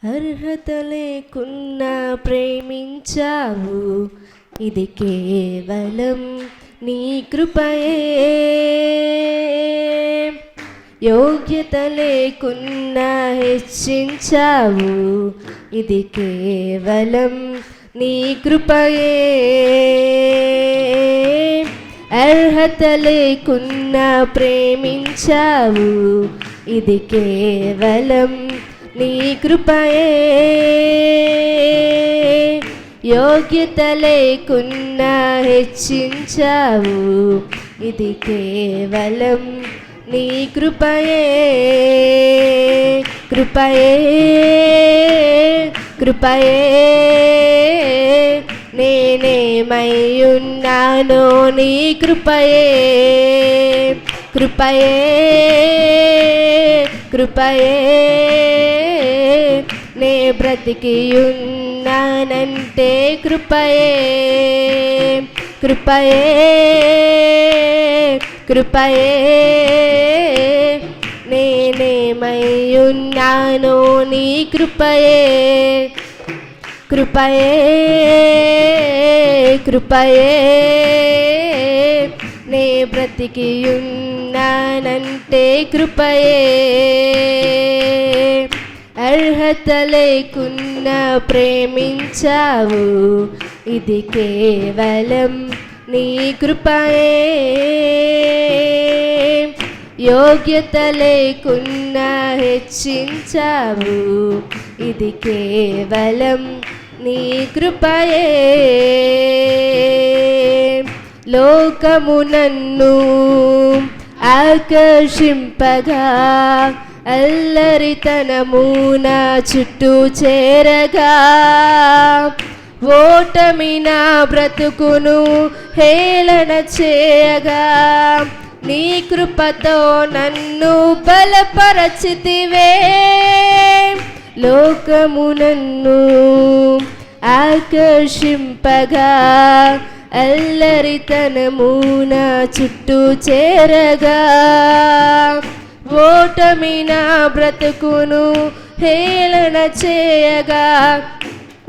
అర్హత లేకున్నా ప్రేమించావు, ఇది కేవలం నీ కృపయే. యోగ్యత లేకున్నా హెచ్చించావు, ఇది కేవలం నీ కృపయే. అర్హత లేకున్నా ప్రేమించావు, ఇది కేవలం నీ కృపయే. యోగ్యత లేకున్నా హెచ్చించావు, ఇది కేవలం నీ కృపయే. కృపయే కృపయే నేనేమై ఉన్నానో నీ కృపయే. కృపయే కృపయే నే బ్రతికి ఉన్నానంటే కృపయే. కృపయే కృపయే నేనేమై ఉన్నానో నీ కృపయే. కృపయే కృపయే నే బ్రతికి ఉన్నానంటే కృపయే. అర్హత లేకున్నా ప్రేమించావు, ఇది కేవలం నీ కృపయే. యోగ్యత లేకున్నా హెచ్చించావు, ఇది కేవలం నీ కృపయే. లోకము నన్ను ఆకర్షింపగా, అల్లరితనము నా చుట్టూ చేరగా, ఓటమి నా బ్రతుకును హేళన చేయగా, నీ కృపతో నన్ను బలపరచితివే. లోకము నన్ను ఆకర్షింపగా, అల్లరితనము నా చుట్టూ చేరగా, ఓటమి నా బ్రతుకును హేళన చేయగా,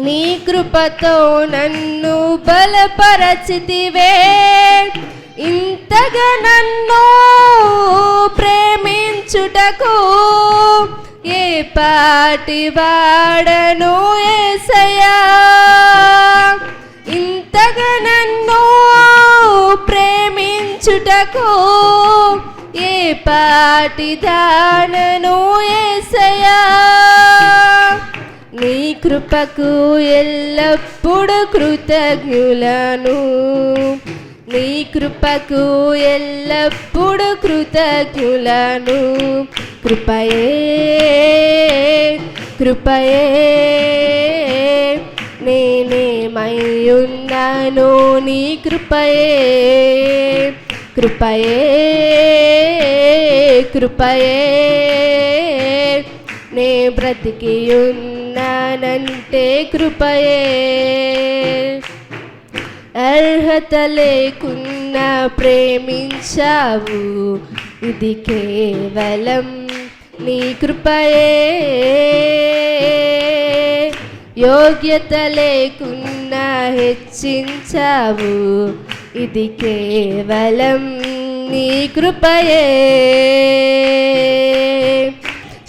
నీ కృపతో నన్ను బలపరచితివే. ఇంతగా నన్ను ప్రేమించుటకు ఏ పాటి వాడను యేసయ్యా. ఇంతగా నన్ను ప్రేమించుటకు ఏ పాటి దానను యేసయ్యా. నీ కృపకు ఎల్లప్పుడు కృతజ్ఞులను, నీ కృపకు ఎల్లప్పుడు కృతజ్ఞులను. కృపయే కృపయే నేనేమై ఉన్నానో నీ కృపయే. కృపయే కృపయే నే బ్రతికి ఉన్నానంటే కృపయే. అర్హత లేకున్నా ప్రేమించావు, ఇది కేవలం నీ కృపయే. యోగ్యత లేకున్నా హెచ్చించావు, ఇది కేవలం నీ కృపయే.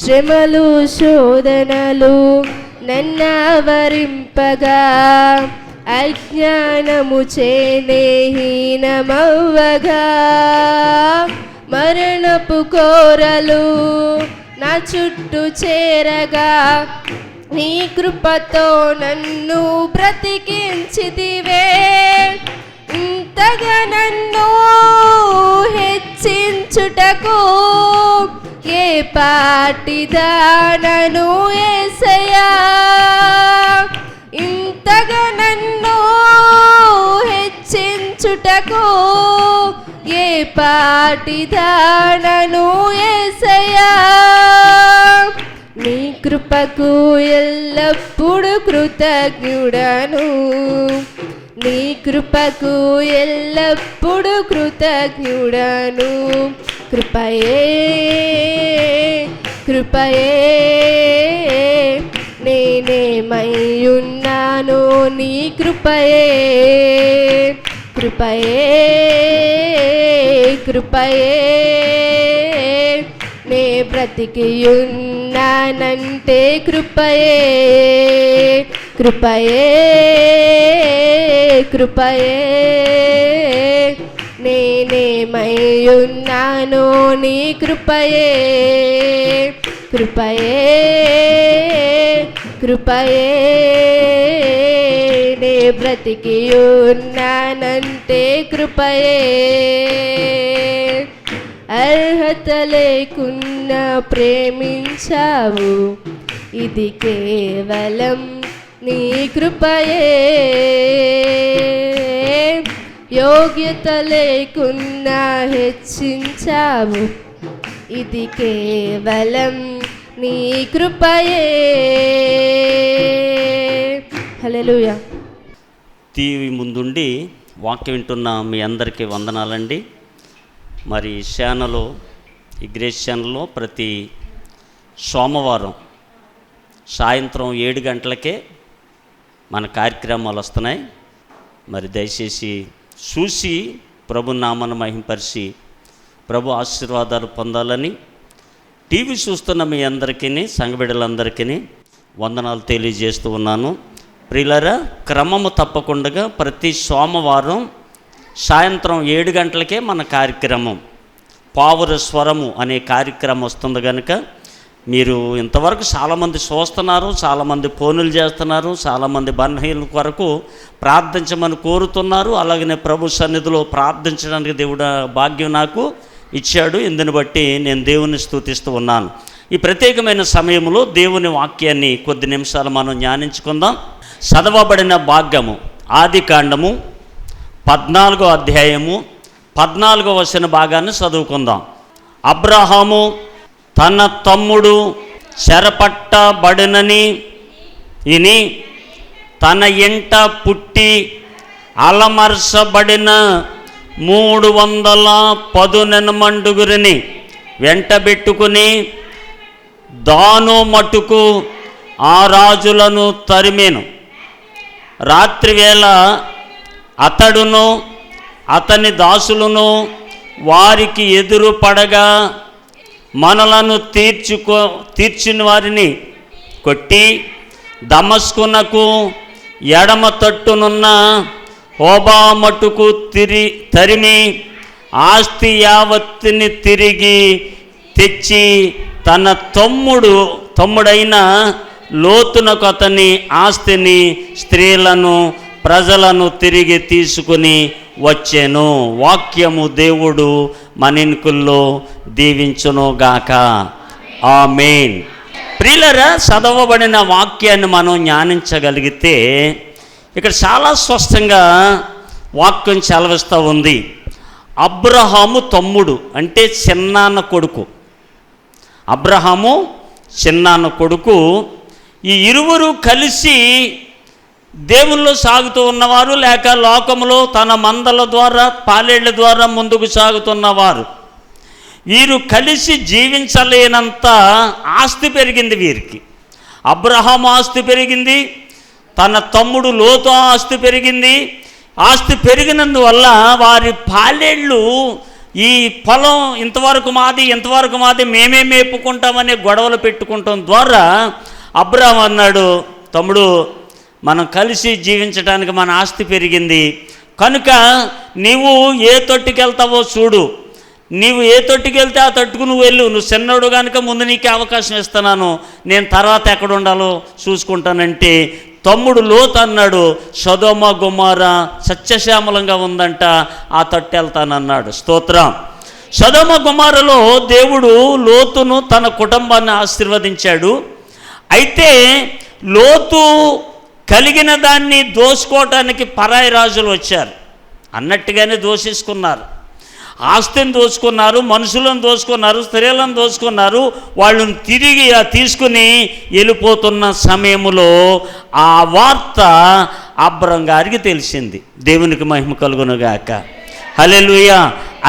శ్రమలు శోధనలు నన్నావరింపగా, అజ్ఞానము చేనే హీనమవ్వగా, మరణపు కోరలు నా చుట్టూ చేరగా, నీ కృపతో నన్ను బ్రతికించితివే. ఇంతగా నన్ను హెచ్చించుటకు ఏ పాటి దానను యేసయ్యా. ఇంతగా నన్ను హెచ్చించుటకు ఏ పాటి దానను యేసయ్యా. నీ కృపకు ఎల్లప్పుడు కృతజ్ఞుడను, నీ కృపకు ఎల్లప్పుడు కృతజ్ఞుడను. కృపయే కృపయే నేనేమయ్యున్నానో నీ కృపయే, కృపయే, కృపయే. నే బ్రతికియున్నానంటే కృపయే, కృపయే, కృపయే. నేనేమయ్యున్నానో నీ కృపయే, కృపయే, కృపయే. నే బ్రతికియున్నానంటే కృపయే. అర్హత లేకున్నా ప్రేమించావు, ఇది కేవలం నీ కృపయే. యోగ్యత లేకున్నా హెచ్చించావు, ఇది కేవలం నీ కృపయే. హల్లెలూయా. టీవీ ముందుండి వాక్యం వింటున్న మీ అందరికీ వందనాలండి. మరి ఛానల్లో, ఈ గ్రేస్ ఛానల్లో ప్రతి సోమవారం సాయంత్రం 7 గంటలకే మన కార్యక్రమాలు వస్తున్నాయి. మరి దయచేసి చూసి ప్రభు నామను మహింపరిచి ప్రభు ఆశీర్వాదాలు పొందాలని టీవీ చూస్తున్న మీ అందరికీ, సంఘబిడ్డలందరికీ వందనాలు తెలియజేస్తూ ఉన్నాను. ప్రియులారా, క్రమము తప్పకుండా ప్రతి సోమవారం సాయంత్రం 7 గంటలకే మన కార్యక్రమం పావుర స్వరము అనే కార్యక్రమం వస్తుంది కనుక మీరు ఇంతవరకు చాలామంది చూస్తున్నారు, చాలామంది ఫోనులు చేస్తున్నారు, చాలామంది బలహీనుల కొరకు ప్రార్థించమని కోరుతున్నారు. అలాగనే ప్రభు సన్నిధిలో ప్రార్థించడానికి దేవుడు భాగ్యం నాకు ఇచ్చాడు. ఇందుని బట్టి నేను దేవుని స్తుతిస్తూ ఉన్నాను. ఈ ప్రత్యేకమైన సమయంలో దేవుని వాక్యాన్ని కొద్ది నిమిషాలు మనం ధ్యానించుకుందాం. చదవబడిన భాగ్యము ఆదికాండము 14వ అధ్యాయము 14వ వచన భాగాన్ని చదువుకుందాం. అబ్రహాము తన తమ్ముడు చెరపట్టబడినని విని తన ఇంట పుట్టి అలమర్చబడిన 310 మండుగురిని వెంటబెట్టుకుని దాను మట్టుకు ఆ రాజులను తరిమేను. రాత్రివేళ అతడును అతని దాసులను వారికి ఎదురు పడగా మనలను తీర్చిన వారిని కొట్టి దమస్కునకు ఎడమ తట్టునున్న హోబా మట్టుకు తరిమి ఆస్తి యావత్తుని తిరిగి తెచ్చి తన తమ్ముడైన లోతునకు అతని ఆస్తిని, స్త్రీలను, ప్రజలను తిరిగి తీసుకుని వచ్చాను. వాక్యము దేవుడు మనిన్కుల్లో దీవించునుగాక. ఆమేన్. ప్రియులారా, చదవబడిన వాక్యాన్ని మనం ధ్యానించగలిగితే ఇక్కడ చాలా స్పష్టంగా వాక్యం చలవిస్తూ ఉంది. అబ్రహాము తమ్ముడు అంటే చిన్నాన్న కొడుకు. అబ్రహాము చిన్నాన్న కొడుకు. ఈ ఇరువురు కలిసి దేవుల్లో సాగుతూ ఉన్నవారు, లేక లోకములో తన మందల ద్వారా, పాలేళ్ల ద్వారా ముందుకు సాగుతున్నవారు. వీరు కలిసి జీవించలేనంత ఆస్తి పెరిగింది వీరికి. అబ్రహాము ఆస్తి పెరిగింది, తన తమ్ముడు లోతు ఆస్తి పెరిగింది. ఆస్తి పెరిగినందువల్ల వారి పాలేళ్ళు ఈ పొలం ఇంతవరకు మాది మేమే మేపుకుంటామనే గొడవలు పెట్టుకుంటాం ద్వారా అబ్రహాం అన్నాడు, తమ్ముడు మనం కలిసి జీవించడానికి మన ఆస్తి పెరిగింది కనుక నీవు ఏ తొట్టుకి వెళ్తావో చూడు, నీవు ఏ తొట్టుకి వెళ్తే ఆ తట్టుకు నువ్వు వెళ్ళు, నువ్వు చిన్నోడు కనుక ముందు నీకే అవకాశం ఇస్తున్నాను, నేను తర్వాత ఎక్కడ ఉండాలో చూసుకుంటానంటే తమ్ముడు లోతు అన్నాడు, సొదొమ గొమొర్రా సత్యశ్యామలంగా ఉందంట, ఆ తట్టు వెళ్తానన్నాడు. స్తోత్రం. సొదొమ గొమొర్రాలో దేవుడు లోతును తన కుటుంబాన్ని ఆశీర్వదించాడు. అయితే లోతు కలిగిన దాన్ని దోచుకోవటానికి పరాయి రాజులు వచ్చారు, అన్నట్టుగానే దోషించుకున్నారు. ఆస్తిని దోచుకున్నారు, మనుషులను దోచుకున్నారు, స్త్రీలను దోచుకున్నారు. వాళ్ళని తిరిగి తీసుకుని వెళ్ళిపోతున్న సమయంలో ఆ వార్త అబ్రహాం గారికి తెలిసింది. దేవునికి మహిమ కలుగునుగాక. హల్లెలూయా.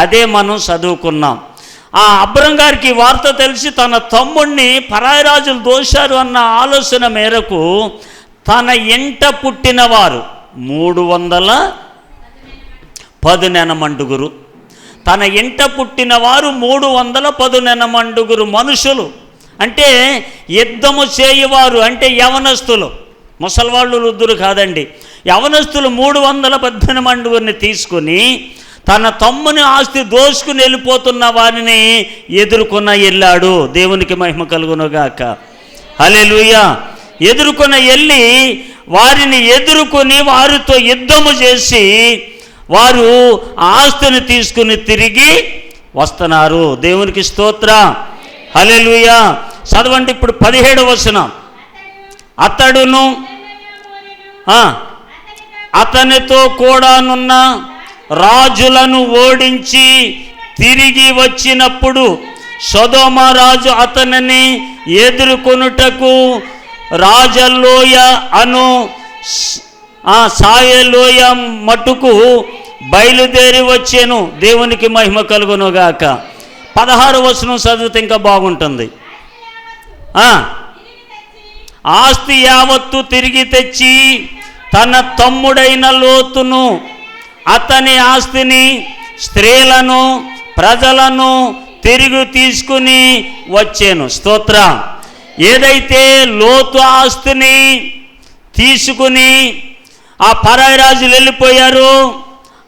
అదే మనం చదువుకున్నాం. ఆ అబ్రం గారికి ఈ వార్త తెలిసి తన తమ్ముడిని పరాయి రాజులు దోశారు అన్న ఆలోచన మేరకు తన ఇంట పుట్టినవారు 310 నెనమండుగురు, తన ఇంట పుట్టినవారు 310 నెనమండుగురు మనుషులు, అంటే యుద్ధము చేయువారు, అంటే యవనస్తులు, ముసలివాళ్ళు వృద్ధులు కాదండి, యవనస్తులు 310 మండుగురిని తీసుకుని తన తమ్ముని ఆస్తి దోసుకుని వెళ్ళిపోతున్న వారిని ఎదుర్కొన్న వెళ్ళాడు. దేవునికి మహిమ కలుగునుగాక. హల్లెలూయా. ఎదుర్కొన్న వెళ్ళి వారిని ఎదుర్కొని వారితో యుద్ధము చేసి వారు ఆస్తిని తీసుకుని తిరిగి వస్తున్నారు. దేవునికి స్తోత్రం. హల్లెలూయా. చదవండి ఇప్పుడు 17వ వచనం. అతడును అతనితో కూడానున్న రాజులను ఓడించి తిరిగి వచ్చినప్పుడు సొదొమ రాజు అతనిని ఎదుర్కొనుటకు రాజలోయ అను సాయలోయ మట్టుకు బయలుదేరి వచ్చాను. దేవునికి మహిమ కలుగునుగాక. 16వ వచనం చదివితే ఇంకా బాగుంటుంది. ఆస్తి యావత్తు తిరిగి తెచ్చి తన తమ్ముడైన లోతును, అతని ఆస్తిని, స్త్రీలను, ప్రజలను తిరిగి తీసుకుని వచ్చాను. స్తోత్రం. ఏదైతే లోతు ఆస్తిని తీసుకుని ఆ పరాయి రాజులు వెళ్ళిపోయారో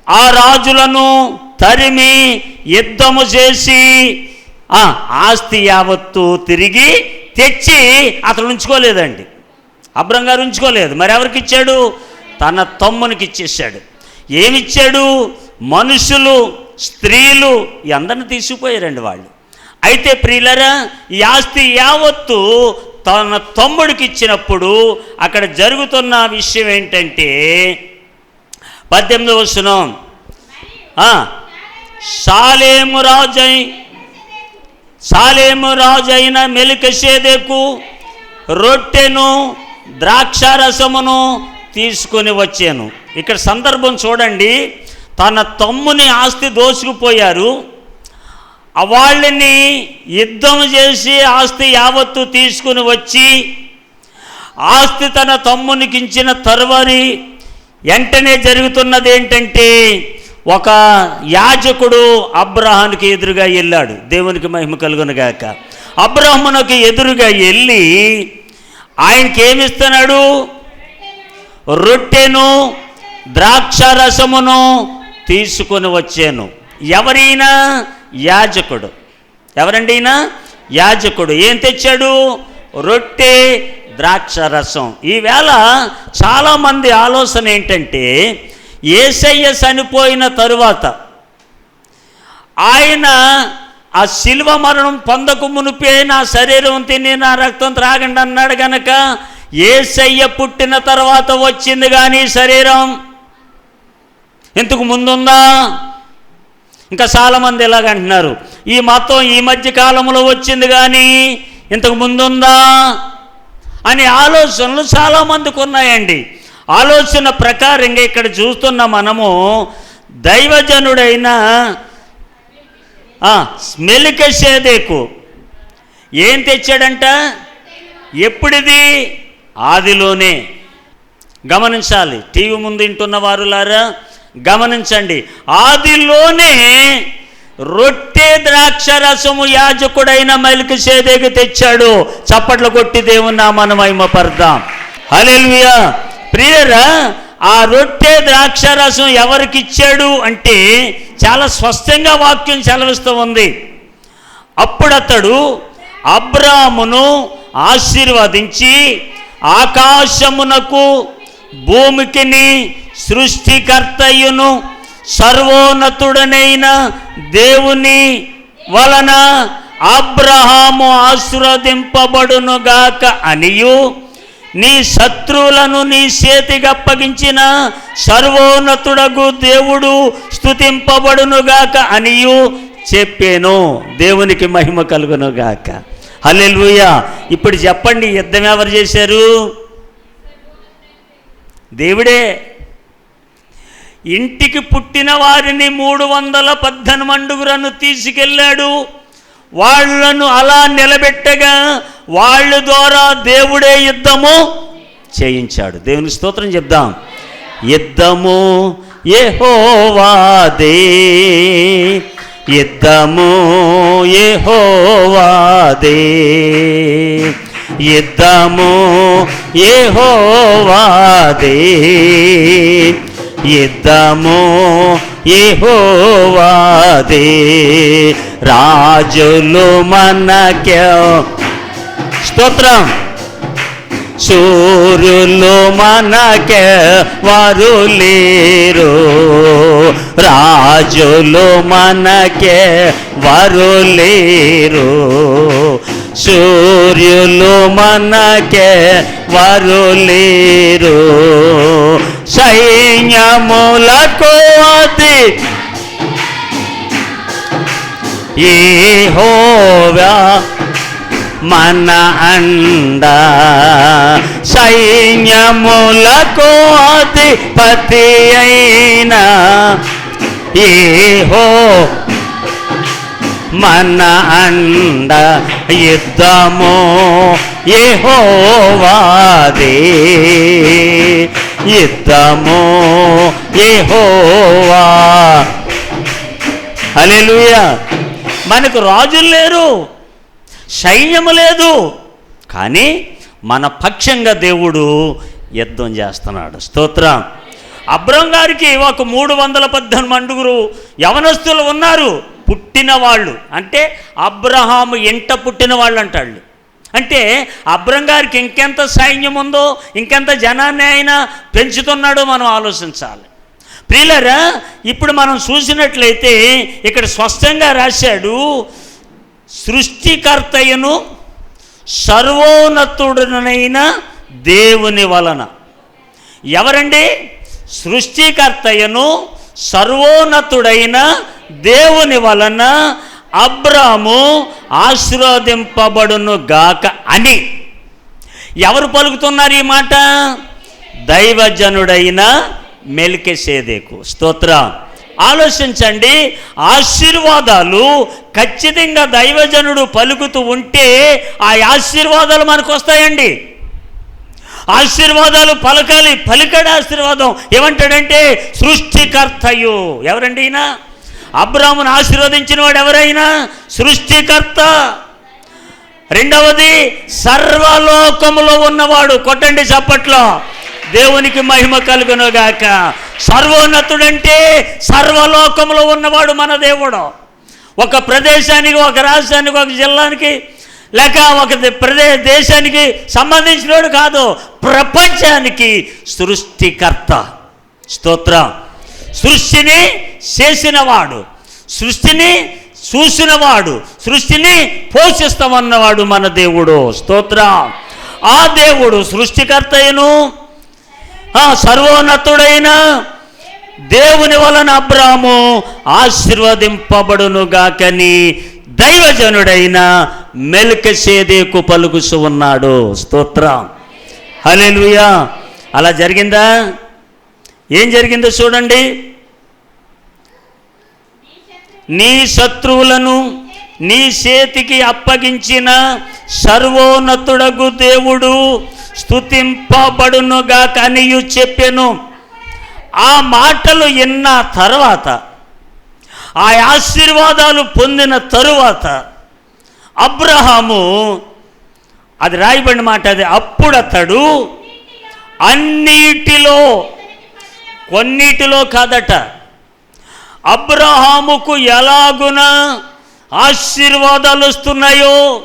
ఆ రాజులను తరిమి యుద్ధము చేసి ఆస్తి యావత్తు తిరిగి తెచ్చి అతను ఉంచుకోలేదండి. అబ్రం గారు ఉంచుకోలేదు. మరి ఎవరికి ఇచ్చాడు? తన తమ్మునికి ఇచ్చేసాడు. ఏమిచ్చాడు? మనుషులు, స్త్రీలు అందరిని తీసుకుపోయారండి వాళ్ళు. అయితే ప్రియులరా, ఈ ఆస్తి యావత్తు తన తమ్ముడికి ఇచ్చినప్పుడు అక్కడ జరుగుతున్న విషయం ఏంటంటే 18వ వచనం. సాలేము రాజైన మెల్కీషెదెకు రొట్టెను ద్రాక్షారసమును తీసుకొని వచ్చాను. ఇక్కడ సందర్భం చూడండి. తన తమ్ముని ఆస్తి దోచుకుపోయారు. వాళ్ళని యుద్ధం చేసి ఆస్తి యావత్తు తీసుకుని వచ్చి ఆస్తి తన తమ్మునికి ఇచ్చిన తరువారి వెంటనే జరుగుతున్నది ఏంటంటే ఒక యాజకుడు అబ్రహాముకి ఎదురుగా వెళ్ళాడు. దేవునికి మహిమ కలుగునుగాక. అబ్రహామునకు ఎదురుగా వెళ్ళి ఆయనకి ఏమిస్తున్నాడు? రొట్టెను ద్రాక్షారసమును తీసుకొని వచ్చాను. ఎవరైనా? యాజకుడు. ఎవరండి ఈయన? యాజకుడు. ఏం తెచ్చాడు? రొట్టె, ద్రాక్షారసం. ఈవేళ చాలామంది ఆలోచన ఏంటంటే యేసయ్య చనిపోయిన తరువాత ఆయన ఆ శిలువ మరణం పొందకు మునిపే నా శరీరం తిని నా రక్తం త్రాగండి అన్నాడు గనక యేసయ్య పుట్టిన తర్వాత వచ్చింది కానీ శరీరం ఇంతకు ముందుందా? ఇంకా చాలామంది ఇలాగంటున్నారు, ఈ మతం ఈ మధ్య కాలంలో వచ్చింది కానీ ఇంతకు ముందుందా అని ఆలోచనలు చాలామందికి ఉన్నాయండి. ఆలోచన ప్రకారంగా ఇక్కడ చూస్తున్న మనము దైవజనుడైన మెల్కీషెదెకు ఏం తెచ్చాడంట? ఎప్పుడిది? ఆదిలోనే. గమనించాలి. టీవీ ముందు వింటున్న వారులారా గమనించండి. ఆదిలోనే రొట్టె ద్రాక్షరసము యాజకుడైన మెల్కీషెదెకు తెచ్చాడు. చప్పట్లు కొట్టి దేవుని నామాన్ని మహిమపరదాం. హల్లెలూయా. ప్రియరా, ఆ రొట్టె ద్రాక్షరసం ఎవరికి ఇచ్చాడు అంటే చాలా స్పష్టంగా వాక్యం సెలవిస్తూ ఉంది. అప్పుడతడు అబ్రామును ఆశీర్వదించి ఆకాశమునకు భూమికిని సృష్టికర్తయును సర్వోన్నతుడనైన దేవుని వలన అబ్రహాము ఆశీర్వదింపబడునుగాక అనియు నీ శత్రువులను నీ చేతికి అప్పగించిన సర్వోన్నతుడగు దేవుడు స్తుతింపబడునుగాక అనియు చెప్పాను. దేవునికి మహిమ కలుగునుగాక. హల్లెలూయా. ఇప్పుడు చెప్పండి, యుద్ధం ఎవరు చేశారు? దేవుడే. ఇంటికి పుట్టిన వారిని 318 మండుగురను తీసుకెళ్ళాడు. వాళ్ళను అలా నిలబెట్టగా వాళ్ళ ద్వారా దేవుడే యుద్ధము చేయించాడు. దేవుని స్తోత్రం చెప్దాం. యుద్ధము యెహోవాదే, యుద్ధము యెహోవాదే, యుద్ధము యెహోవాదే, యుద్ధము యెహోవాదే. రాజులు మనకే స్తోత్రం, సూర్యులు మనకే వారు లేరు, రాజులు మనకే వారు లేరు, సూర్యులు మనకే వారు లేరు. సైన్యములకు అది యెహోవా మన అండ, సైన్యములకు అధిపతి అయిన యెహోవా మన అండ. యుద్ధము యెహోవాదే, యుద్ధము యెహోవా. హల్లెలూయా. మనకు రాజులు లేరు, సైన్యము లేదు, కానీ మన పక్షంగా దేవుడు యుద్ధం చేస్తున్నాడు. స్తోత్రం. అబ్రహాం గారికి ఒక 318 యవనస్తులు ఉన్నారు, పుట్టిన వాళ్ళు. అంటే అబ్రహాము ఇంట పుట్టిన వాళ్ళు అంటాళ్ళు. అంటే అబ్రహాం గారికి ఇంకెంత సైన్యం ఉందో, ఇంకెంత జనాన్ని ఆయన పెంచుతున్నాడో మనం ఆలోచించాలి. ప్రియులారా, ఇప్పుడు మనం చూసినట్లయితే ఇక్కడ స్పష్టంగా రాశాడు, సృష్టికర్తయను సర్వోన్నతుడనైన దేవుని వలన. ఎవరండి? సృష్టికర్తయను సర్వోన్నతుడైన దేవుని వలన అబ్రాము ఆశీర్వదింపబడును గాక అని ఎవరు పలుకుతున్నారు ఈ మాట? దైవజనుడైన మెల్కీసెదెకు. స్తోత్రం. ఆలోచించండి, ఆశీర్వాదాలు ఖచ్చితంగా దైవజనుడు పలుకుతూ ఉంటే ఆ ఆశీర్వాదాలు మనకు వస్తాయండి. ఆశీర్వాదాలు పలకాలి. పలికాడు ఆశీర్వాదం. ఏమంటాడంటే సృష్టికర్తయు. ఎవరండి ఈయన? అబ్రామును ఆశీర్వదించిన వాడు ఎవరైనా? సృష్టికర్త. రెండవది సర్వలోకములో ఉన్నవాడు. కొట్టండి చప్పట్లో. దేవునికి మహిమ కలుగునుగాక. సర్వోన్నతుడంటే సర్వలోకములో ఉన్నవాడు మన దేవుడు. ఒక ప్రదేశానికి, ఒక రాష్ట్రానికి, ఒక జిల్లానికి, లేక ఒక దేశానికి సంబంధించినవాడు కాదు, ప్రపంచానికి సృష్టికర్త. స్తోత్రం. సృష్టిని చేసినవాడు, సృష్టిని చూసినవాడు, సృష్టిని పోషిస్తామన్నవాడు మన దేవుడు. స్తోత్రం. ఆ దేవుడు సృష్టికర్తయను సర్వోన్నతుడైన దేవుని వలన అబ్రాము ఆశీర్వదింపబడునుగాకని దైవజనుడైన మెల్కీసెదెకు పలుకుచు ఉన్నాడు. స్తోత్రం. హల్లెలూయా. అలా జరిగిందా? ఏం జరిగిందో చూడండి. నీ శత్రువులను నీ చేతికి అప్పగించిన సర్వోన్నతుడగు దేవుడు స్తుతింపబడునుగాక అనియు చెప్పెను. ఆ మాటలు విన్న తర్వాత, ఆ ఆశీర్వాదాలు పొందిన తరువాత అబ్రహాము, అది రాయబడిన మాట అది, అప్పుడు అతడు అన్నిటిలో, కొన్నిటిలో కాదట, అబ్రహాముకు ఎలాగున ఆశీర్వాదాలు వస్తున్నాయో,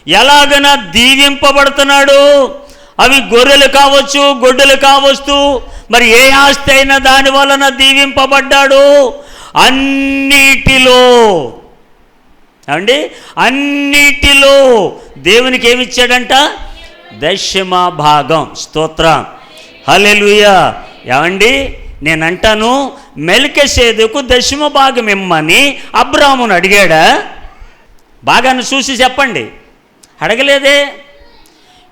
ఎలాగన దీవింపబడుతున్నాడు, అవి గొర్రెలు కావచ్చు, గొడ్డలు కావచ్చు, మరి ఏ ఆస్తి అయినా దాని వలన దీవింపబడ్డాడు. అన్నిటిలో అండి, అన్నిటిలో దేవునికి ఏమిచ్చాడంట? దశమ భాగం. స్తోత్రం. హల్లెలూయా. ఏమండి, నేనంటాను, మెల్కీసెదెకు దశమ భాగం ఇమ్మని అబ్రామును అడిగాడా? భాగాన్ని చూసి చెప్పండి. అడగలేదే.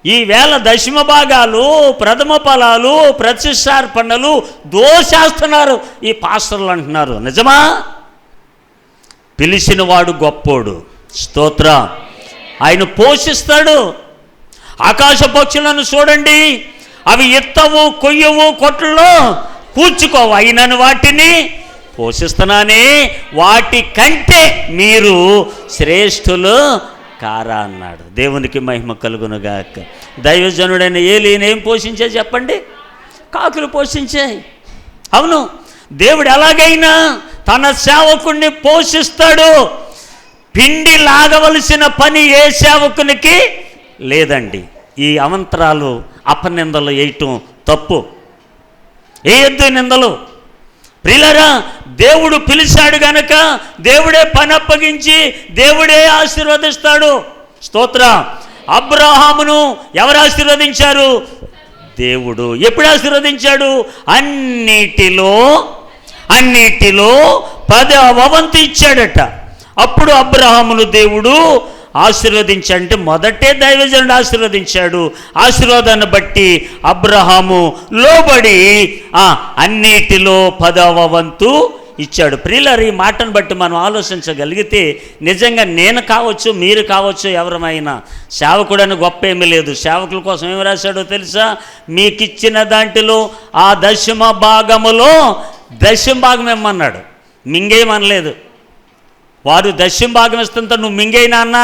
ఈవేళ దశమ భాగాలు, ప్రథమ ఫలాలు, ప్రతిష్టార్పణలు దోషేస్తున్నారు ఈ పాస్టర్లు అంటున్నారు. నిజమా? పిలిచినవాడు గొప్పోడు, స్తోత్ర. ఆయన పోషిస్తాడు. ఆకాశ పక్షులను చూడండి, అవి ఎత్తవు, కొయ్యవు, కొట్లలో కూర్చుకోవు, అయినను వాటిని పోషిస్తున్నానే, వాటి కంటే మీరు శ్రేష్ఠులు కారా అన్నాడు. దేవునికి మహిమ కలుగునుగాక. దైవజనుడైన ఏలీని ఏం పోషించే చెప్పండి? కాకులు పోషించాయి. అవును, దేవుడు ఎలాగైనా తన సేవకుణ్ణి పోషిస్తాడు. పిండి లాగవలసిన పని ఏ సేవకునికి లేదండి. ఈ అవంతరాలు అపనిందలు వేయటం తప్పు. వేయొద్దు నిందలు. ప్రియులారా, దేవుడు పిలిచాడు గనక దేవుడే పని అప్పగించి దేవుడే ఆశీర్వదిస్తాడు. స్తోత్ర. అబ్రహామును ఎవరు ఆశీర్వదించారు? దేవుడు. ఎప్పుడు ఆశీర్వదించాడు? అన్నిటిలో 10వ వంతు ఇచ్చాడట. అప్పుడు అబ్రహామును దేవుడు ఆశీర్వదించాడంటే మొదటే దైవజనుడు ఆశీర్వదించాడు. ఆశీర్వాదాన్ని బట్టి అబ్రహాము లోబడి అన్నిటిలో 10వ వంతు ఇచ్చాడు. ప్రియులారా, ఈ మాటను బట్టి మనం ఆలోచించగలిగితే నిజంగా నేను కావచ్చు, మీరు కావచ్చు, ఎవరమైనా సేవకుడని గొప్ప ఏమీ లేదు. సేవకుల కోసం ఏమి రాశాడో తెలుసా? మీకు ఇచ్చిన దాంట్లో ఆ 10వ భాగములో 10వ భాగం ఇమ్మన్నాడు. మింగేయమనలేదు. వారు 10వ భాగం ఇస్తుంటే నువ్వు మింగేయి నాన్న,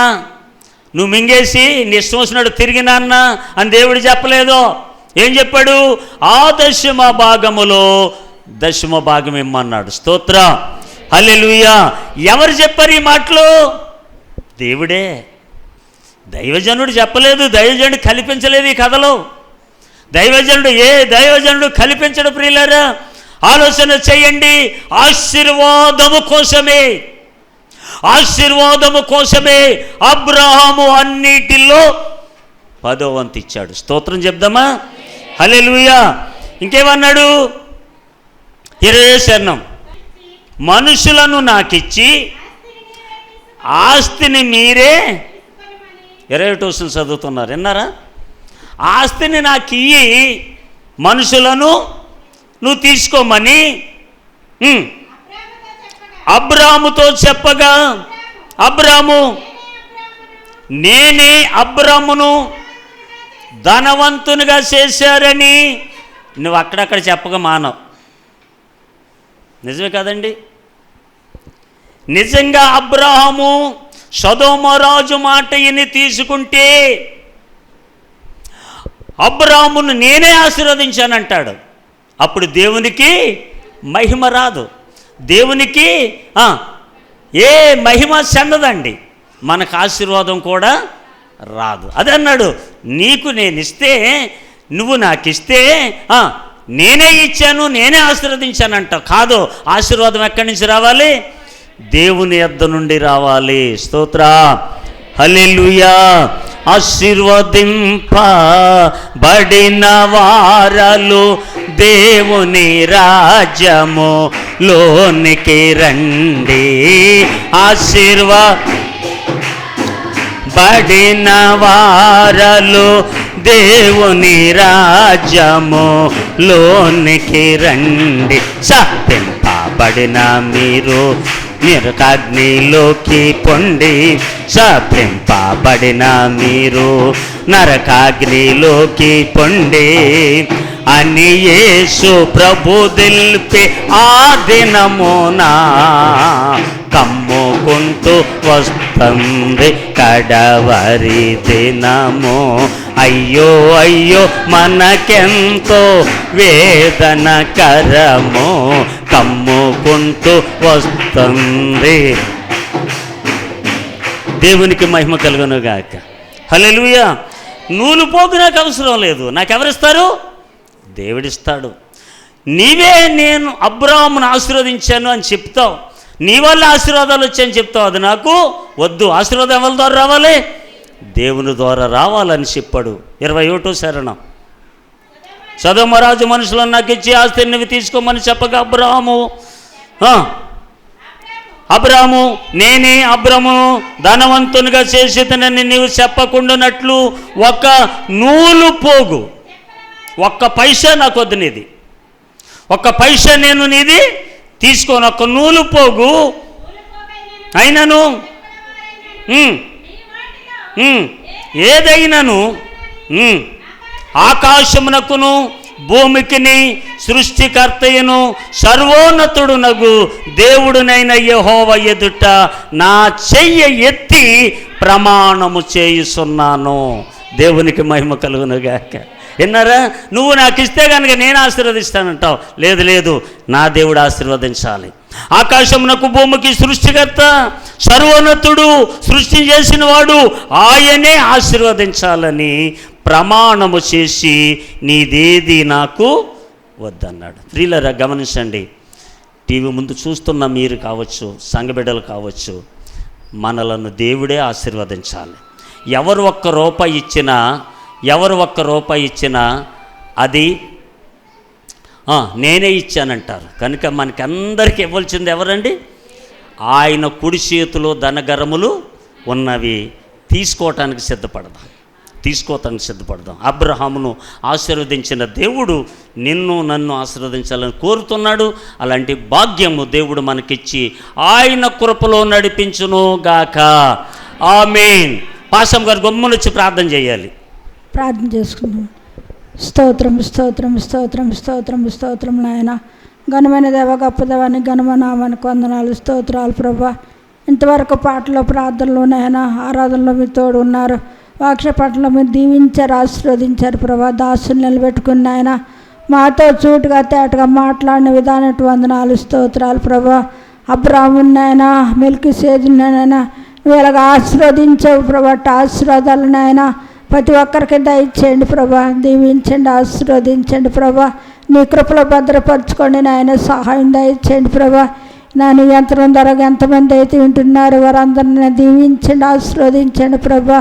నువ్వు మింగేసి నీ ఇష్టం వచ్చినట్టు తిరిగి నాన్న అని దేవుడు చెప్పలేదు. ఏం చెప్పాడు? ఆ 10వ భాగములో 10వ భాగం ఇమ్మన్నాడు. స్తోత్ర. హల్లెలూయా. ఎవరు చెప్పారు ఈ మాటలు? దేవుడే. దైవజనుడు చెప్పలేదు, దైవజనుడు కల్పించలేదు ఈ కథలో. దైవజనుడు కల్పించడు. ప్రియులారా, ఆలోచన చేయండి. ఆశీర్వాదము కోసమే అబ్రహాము అన్నిటిలో 10వ వంతు ఇచ్చాడు. స్తోత్రం చెప్దామా? హల్లెలూయా. ఇంకేమన్నాడు? 20వ చరణం, మనుషులను నాకిచ్చి ఆస్తిని మీరే 21 చదువుతున్నారు, విన్నారా? ఆస్తిని నాకు ఇయ్యి, మనుషులను నువ్వు తీసుకోమని అబ్రాముతో చెప్పగా, అబ్రాము నేనే అబ్రామును ధనవంతునిగా చేశారని నువ్వు అక్కడక్కడ చెప్పగా మానవు. నిజమే కదండి? నిజంగా అబ్రాహాము సొదొమ రాజు మాట విని తీసుకుంటే అబ్రాహామును నేనే ఆశీర్వదించానంటాడు. అప్పుడు దేవునికి మహిమ రాదు. దేవునికి ఏ మహిమ చెందదండి. మనకు ఆశీర్వాదం కూడా రాదు. అదే అన్నాడు, నీకు నేను ఇస్తే, నువ్వు నాకు ఇస్తే నేనే ఇచ్చాను, నేనే ఆశీర్వదించానంట. కాదు, ఆశీర్వాదం ఎక్కడి నుంచి రావాలి? దేవుని యొద్ద నుండి రావాలి. స్తోత్ర. హల్లెలూయా. ఆశీర్వదింపబడిన వారలు దేవుని రాజ్యము లోనికి రండి. ఆశీర్వదింపబడిన వారలు దేవుని రాజ్యము లోనికి రండి. శపింపబడిన మీరు నరకాగ్నిలోకి పొండి. శపింపబడిన మీరు నరకాగ్నిలోకి పొండి అని యేసు ప్రభు దిల్పి ఆ దినమునా కమ్ముకుంటూ వస్తుంది కడవరి దినము. అయ్యో అయ్యో మనకెంతో వేదనకరము కమ్ముకుంటూ వస్తుంది. దేవునికి మహిమ కలుగునుగాక. హల్లెలూయా. నూలు పోగు నాకు అవసరం లేదు. నాకెవరిస్తారు? దేవుడిస్తాడు. నీవే నేను అబ్రాహామును ఆశీర్వదించాను అని చెప్తావు, నీ వల్ల ఆశీర్వాదాలు వచ్చాయని చెప్తావు. అది నాకు వద్దు. ఆశీర్వాదం ఎవరి ద్వారా రావాలి? దేవుని ద్వారా రావాలని చెప్పాడు. 21వ చరణం, సొదొమ రాజు మనుషులను నాకు ఇచ్చి ఆస్తిని నువ్వు తీసుకోమని చెప్పగా అబ్రాము నేనే అబ్రామును ధనవంతునిగా చేసేదనని నీవు చెప్పకుండానట్లు ఒక నూలు పోగు, ఒక్క పైసా నాకు వద్దు నీది, ఒక్క పైసా నేను నీది తీసుకోను. ఒక్క నూలు పోగు అయినను ఏదైనాను ఆకాశమునకును భూమికిని సృష్టికర్తయును సర్వోన్నతుడునగు దేవుడునైన యెహోవా ఎదుట నా చెయ్యి ఎత్తి ప్రమాణము చేయుచున్నాను. దేవునికి మహిమ కలుగునుగాక. విన్నారా? నువ్వు నాకు ఇస్తే కనుక నేను ఆశీర్వదిస్తానంటావు. లేదు లేదు, నా దేవుడు ఆశీర్వదించాలి. ఆకాశమునకు భూమికి సృష్టికర్త సర్వోన్నతుడు, సృష్టి చేసిన వాడు ఆయనే ఆశీర్వదించాలని ప్రమాణము చేసి నీదేది నాకు వద్దన్నాడు. ప్రియులారా గమనించండి, టీవీ ముందు చూస్తున్న మీరు కావచ్చు, సంఘబిడ్డలు కావచ్చు, మనలను దేవుడే ఆశీర్వదించాలి. ఎవరు ఒక్క రూపాయి ఇచ్చినా అది నేనే ఇచ్చానంటారు. కనుక మనకి అందరికీ ఇవ్వాల్సింది ఎవరండి? ఆయన కుడి చేతిలో ధనగరములు ఉన్నవి. తీసుకోవటానికి సిద్ధపడదాం. అబ్రహామును ఆశీర్వదించిన దేవుడు నిన్ను నన్ను ఆశీర్వదించాలని కోరుతున్నాడు. అలాంటి భాగ్యము దేవుడు మనకిచ్చి ఆయన కృపలో నడిపించును గాక. ఆమేన్. పాసం గారు గమ్మునొచ్చి ప్రార్థన చేయాలి. ప్రార్థన చేసుకున్నాం. స్తోత్రం స్తోత్రం స్తోత్రం స్తోత్రం స్తోత్రం నాయన. ఘనమైన దేవ, గొప్ప దేవాన్ని, ఘనమైన నామానికి వందనాలు, స్తోత్రాలు ప్రభా. ఇంతవరకు పాటలో, ప్రార్థనలో నాయన, ఆరాధనలో మీ తోడు ఉన్నారు. వాక్య పాటలో మీరు దీవించారు, ఆశీర్వదించారు ప్రభా. దాసుని నిలబెట్టుకున్న ఆయన మాతో చూటుగా తేటగా మాట్లాడిన విధానటు వందనాలు, స్తోత్రాలు ప్రభా. అబ్రాహ్ముని నాయన, మెల్కీసేదుని నాయన నువ్వు ఎలాగ ఆశీర్వదించావు ప్రభా. ఆశీర్వాదాలు నాయన ప్రతి ఒక్కరికి దయచేయండి ప్రభా. దీవించండి, ఆశీర్వదించండి ప్రభా. నీ కృపలో భద్రపరచుకోండి నాయన. సహాయం దయచేయండి ప్రభా. నా నీ యంత్రం ద్వారా ఎంతమంది అయితే వింటున్నారు వారందరినీ దీవించండి, ఆశీర్వదించండి ప్రభా.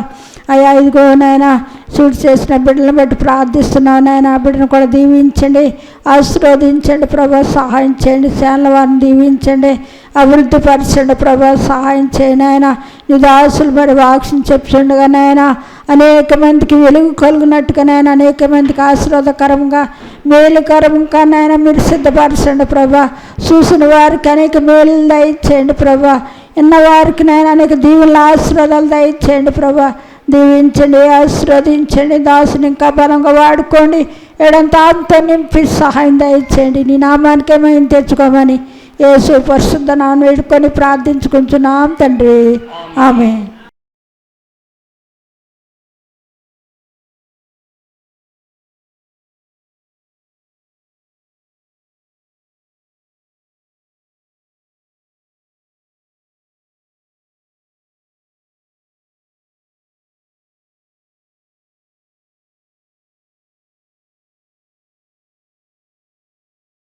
అయ్యా ఇదిగో నాయన షూట్ చేసిన బిడ్డలను బట్టి ప్రార్థిస్తున్నావు నాయన. ఆ బిడ్డను కూడా దీవించండి, ఆశీర్వదించండి ప్రభా. సహాయం చేయండి. సేనల వారిని దీవించండి, అభివృద్ధి పరచండి ప్రభా. సహాయం చేయండి ఆయన. నీ దాసులు మరి వాక్యం చెప్తుండగా నాయన అనేక మందికి వెలుగు కలుగునట్టుగా నాయన, అనేక మందికి ఆశీర్వాదకరంగా మేలుకరంగా నాయన మీరు సిద్ధపరచండి ప్రభా. చూసిన వారికి అనేక మేలు దయచేయండి ప్రభా. విన్నవారికి నాయన అనేక దీవుల ఆశీర్వాదాలు దయచేయండి ప్రభా. దీవించండి, ఆశీర్వదించండి. దాసుని ఇంకా బలంగా వాడుకోండి. ఏడంతా అంతా నింపి సహాయం దయచేయండి. నీ నామానికే మేము తెచ్చుకోమని యేసు పరిశుద్ధ నామమున వేడుకొని ప్రార్థించుకుంటున్నాం తండ్రి. ఆమేన్.